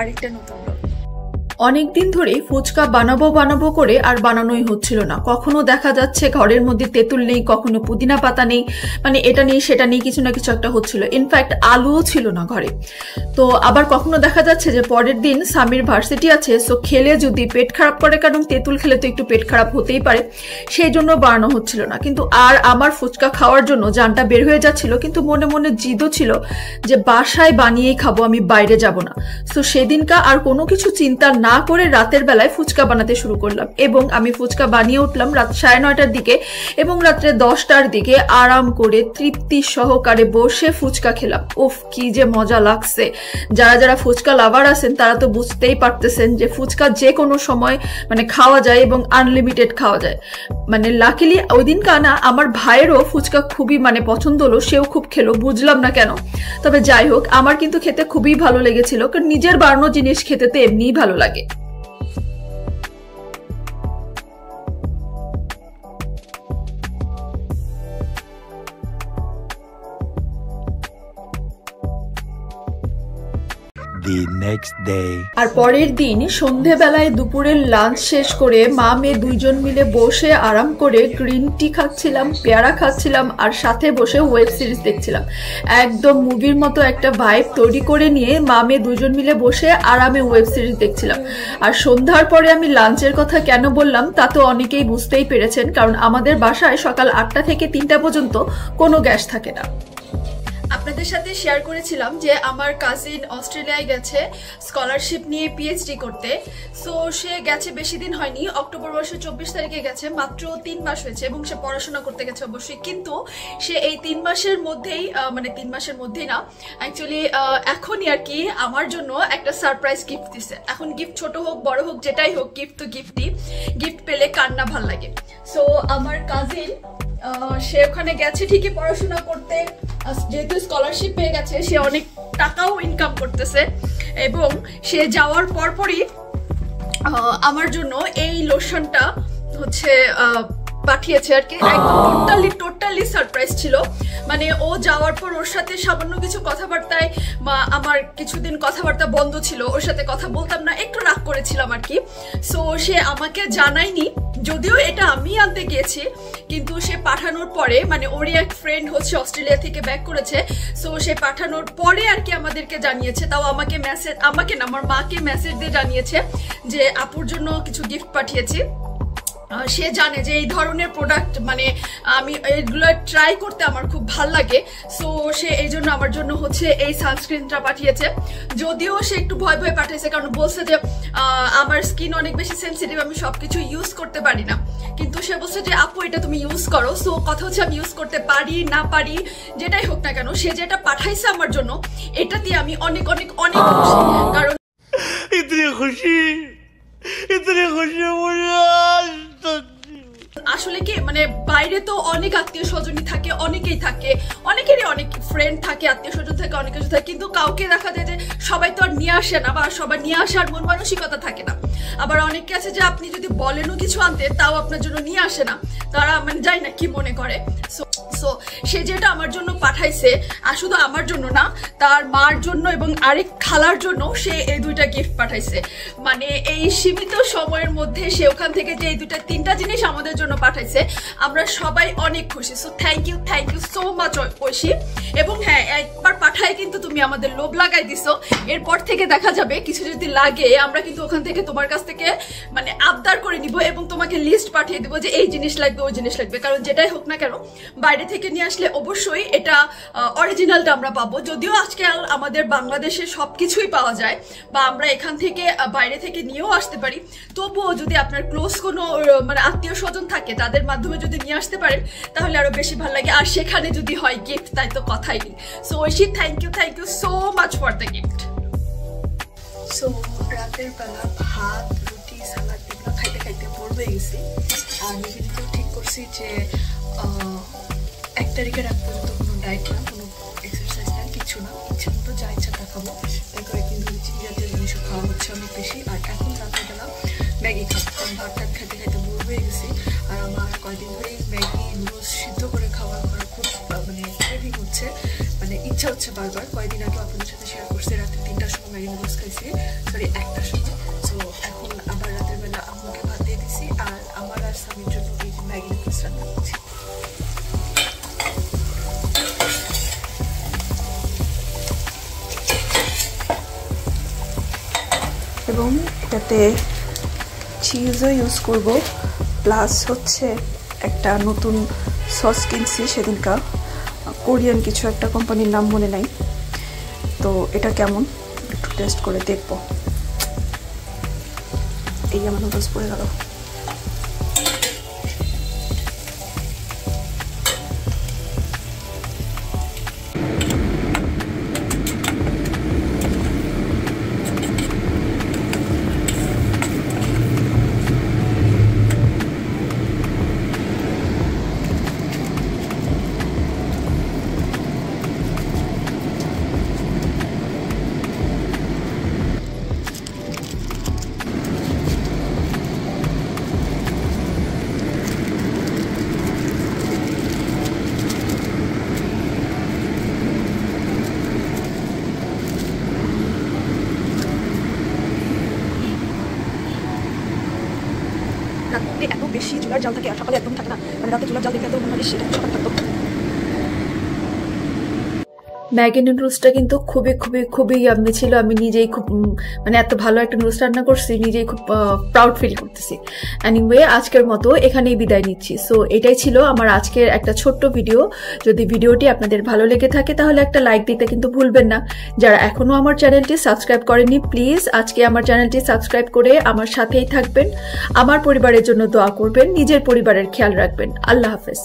আরেকটা নতুন ব্লগ। অনেকদিন ধরেই ফুচকা বানাবো করে আর বানানোই হচ্ছিল না। কখনো দেখা যাচ্ছে ঘরের মধ্যে তেঁতুল নেই, কখনো পুদিনা পাতা নেই, মানে এটা নেই সেটা নেই, কিছু না কিছু একটা হচ্ছিল। ইনফ্যাক্ট আলুও ছিল না ঘরে। তো আবার কখনো দেখা যাচ্ছে যে পরের দিন স্বামীর ভার্সিটি আছে, সো খেলে যদি পেট খারাপ করে, কারণ তেঁতুল খেলে তো একটু পেট খারাপ হতেই পারে, সেই জন্য বানানো হচ্ছিল না। কিন্তু আর আমার ফুচকা খাওয়ার জন্য জানটা বের হয়ে যাচ্ছিল, কিন্তু মনে মনে জিদও ছিল যে বাসায় বানিয়েই খাবো, আমি বাইরে যাব না। সো সেদিনকা আর কোনো কিছু চিন্তা না করে রাতের বেলায় ফুচকা বানাতে শুরু করলাম, এবং আমি ফুচকা বানিয়ে উঠলাম রাত 9:30টার দিকে, এবং রাত্রে 10টার দিকে আরাম করে তৃপ্তি সহকারে বসে ফুচকা খেলাম। উফ, কি যে মজা লাগছে! যারা যারা ফুচকা লাভার আছেন তারা তো বুঝতেই পারতেছেন যে ফুচকা যে কোনো সময় মানে খাওয়া যায় এবং আনলিমিটেড খাওয়া যায়। মানে লাকিলি ওই দিন কানা আমার ভাইয়েরও ফুচকা খুবই মানে পছন্দ হলো, সেও খুব খেলো, বুঝলাম না কেন। তবে যাই হোক, আমার কিন্তু খেতে খুবই ভালো লেগেছিল, কারণ নিজের বানানো জিনিস খেতে তো এমনিই ভালো লাগে। আর পরের দিন সন্ধেবেলায় দুপুরের লাঞ্চ শেষ করে মা মেয়ে দুইজন মিলে বসে আরাম করে গ্রিন টি খাচ্ছিলাম, পেয়ারা খাচ্ছিলাম, আর সাথে বসে ওয়েব সিরিজ দেখছিলাম। একদম মুভির মতো একটা ভাইব তৈরি করে নিয়ে মা মেয়ে দুইজন মিলে বসে আরামে ওয়েব সিরিজ দেখছিলাম। আর সন্ধ্যার পরে আমি লাঞ্চের কথা কেন বললাম তা তো অনেকেই বুঝতেই পেরেছেন, কারণ আমাদের বাসায় সকাল 8টা থেকে 3টা পর্যন্ত কোনো গ্যাস থাকে না। আপনাদের সাথে শেয়ার করেছিলাম যে আমার কাজিন অস্ট্রেলিয়ায় গেছে স্কলারশিপ নিয়ে পিএইচডি করতে। সো সে গেছে বেশি দিন হয়নি, অক্টোবর মাসের 24 তারিখে গেছে, মাত্র 3 মাস হয়েছে, এবং সে পড়াশোনা করতে গেছে অবশ্যই। কিন্তু সে এই 3 মাসের মধ্যেই মানে 3 মাসের মধ্যেই না, অ্যাকচুয়ালি এখনই আর কি আমার জন্য একটা সারপ্রাইজ গিফট দিছে। এখন গিফট ছোট হোক বড় হোক যেটাই হোক, গিফট তো গিফটই, গিফট পেলে কার না ভাল লাগে। সো আমার কাজিন সে ওখানে গেছে ঠিকই পড়াশোনা করতে, যেহেতু স্কলারশিপ পেয়ে গেছে সে অনেক টাকাও ইনকাম করতেছে, এবং সে যাওয়ার পরপরই আমার জন্য এই লোশনটা হচ্ছে পাঠিয়েছে আর কি। একদম টোটালি সারপ্রাইজ ছিল। মানে ও যাওয়ার পর ওর সাথে সামান্য কিছু কথাবার্তায় আমার কিছুদিন কথাবার্তা বন্ধ ছিল, ওর সাথে কথা বলতাম না, একটু রাগ করেছিলাম আর কি। সো সে আমাকে জানায়নি, যদিও এটা আমি আনতে গিয়েছি, কিন্তু সে পাঠানোর পরে, মানে ওরই এক ফ্রেন্ড হচ্ছে অস্ট্রেলিয়া থেকে ব্যাক করেছে, সো সে পাঠানোর পরে আর কি আমাদেরকে জানিয়েছে। তাও আমাকে না, আমার মাকে মেসেজ দিয়ে জানিয়েছে যে আপুর জন্য কিছু গিফট পাঠিয়েছি। সে জানে যে এই ধরনের প্রোডাক্ট মানে আমি এগুলো ট্রাই করতে আমার খুব ভাল লাগে। সো সে এই জন্য আমার জন্য হচ্ছে এই সানস্ক্রিনটা পাঠিয়েছে। যদিও সে একটু ভয় ভয় পাঠিয়েছে, কারণ বলছে যে আমার স্কিন অনেক বেশি সেন্সিটিভ, আমি সবকিছু ইউজ করতে পারি না, কিন্তু সে বলছে যে আপু এটা তুমি ইউজ করো। সো কথা হচ্ছে আমি ইউজ করতে পারি না পারি যেটাই হোক না কেন, সে যেটা পাঠাইছে আমার জন্য এটাতে আমি অনেক অনেক অনেক খুশি। কারণ আসলে কি মানে বাইরে তো অনেক আত্মীয় স্বজনই থাকে, অনেকেই থাকে, অনেকেরই অনেক ফ্রেন্ড থাকে, আত্মীয় স্বজন থাকে, অনেক কিছু থাকে, কিন্তু কাউকে দেখা যায় যে সবাই তো আর নিয়ে আসে না, বা সবাই নিয়ে আসার মন মানসিকতা থাকে না। আবার অনেকে আছে যে আপনি যদি বলেনও কিছু আনতে, তাও আপনার জন্য নিয়ে আসে না, তারা মানে যাই না কি মনে করে। সো সে যেটা আমার জন্য পাঠাইছে, আর শুধু আমার জন্য না, তার মার জন্য এবং আরেক খালার জন্য সে এই দুইটা গিফট পাঠাইছে। মানে এই সীমিত সময়ের মধ্যে সে ওখান থেকে যে এই দুইটা 3টা জিনিস আমাদের জন্য পাঠাইছে, আমরা সবাই অনেক খুশি। So thank you so much Oishi. এবং হ্যাঁ, একবার পাঠায় কিন্তু তুমি আমাদের লোভ লাগাই দিছো। এরপর থেকে দেখা যাবে কিছু যদি লাগে, আমরা কিন্তু ওখান থেকে তোমার কাছ থেকে মানে আবদার করে নিব, এবং তোমাকে লিস্ট পাঠিয়ে দিব যে এই জিনিস লাগবে ওই জিনিস লাগবে। কারণ যেটাই হোক না কেন, বাইরে থেকে নিয়ে আসলে অবশ্যই এটা অরিজিনালটা আমরা পাবো। যদিও আজকাল আমাদের বাংলাদেশে সবকিছুই পাওয়া যায়, বা আমরা এখান থেকে বাইরে থেকে নিয়েও আসতে পারি, তবুও যদি আপনার ক্লোজ কোনো মানে আত্মীয় স্বজন থাকে, তাদের মাধ্যমে যদি নিয়ে আসতে পারেন তাহলে আরো বেশি ভালো লাগে। আর সেখানে যদি হয় গিফট, তাই তো কথাই নেই। So Oishi, thank you so much for the gift. So রাতের বেলা ভাত, রুটি, সালাদ এগুলো খাইতে খাইতে বোর হয়ে গেছি। আর নিজেদেরকেও ঠিক করছি যে 1 তারিখের আগ পর্যন্ত কোনো ডায়েট না, কোনো এক্সারসাইজ না, কিছু না, ইচ্ছা মতো যা ইচ্ছা তা খাবো। তাই কয়েকদিন ধরে চিনি জাতীয় জিনিসও খাওয়া হচ্ছে অনেক বেশি। আর এখন রাতের বেলা ম্যাগি খাবো, কারণ ভাত টাত খাইতে খাইতে বোর হয়ে গেছি। আর আমার কয়েকদিন ধরেই ম্যাগি নুডলস সিদ্ধ করে খাওয়ার খুব মানে ক্রেভিং হচ্ছে, মানে ইচ্ছা হচ্ছে বারবার। কয়েকদিন আগে আপনাদের সাথে শেয়ার করছি রাতে 3টার সময় ম্যাগি নুডলস খাইছি, সরি 1টার সময়। সো এখন আবার রাতের বেলা আম্মুকে ভাত দিয়ে দিছি, আর আমার আর স্বামীর জন্য এই যে ম্যাগি নুডলস রান্না করছি। এবং এটাতে চিজও ইউজ করব, প্লাস হচ্ছে একটা নতুন সস কিনছি সেদিনকার, কোরিয়ান কিছু একটা কোম্পানির নাম মনে নাই, তো এটা কেমন একটু টেস্ট করে দেখব। এই আমার নুডলস পড়ে গেল। রাতে এত বেশি চুলার জাল থাকে আর সকালে একদম থাকে না, মানে রাতে চুলার জাল দেখে এত মনে হয় সেটা সকালে থাকতো। ম্যাগি নুডলসটা কিন্তু খুবই ইয়াম্মি ছিল। আমি নিজেই খুব মানে এত ভালো একটা নুডলস রান্না করছি, নিজেই খুব প্রাউড ফিল করতেছি। এনিওয়ে আজকের মতো এখানেই বিদায় নিচ্ছি। সো এটাই ছিল আমার আজকের একটা ছোট্ট ভিডিও। যদি ভিডিওটি আপনাদের ভালো লেগে থাকে তাহলে একটা লাইক দিতে কিন্তু ভুলবেন না। যারা এখনো আমার চ্যানেলটি সাবস্ক্রাইব করেননি, প্লিজ আজকে আমার চ্যানেলটি সাবস্ক্রাইব করে আমার সাথেই থাকবেন। আমার পরিবারের জন্য দোয়া করবেন, নিজের পরিবারের খেয়াল রাখবেন। আল্লাহ হাফেজ।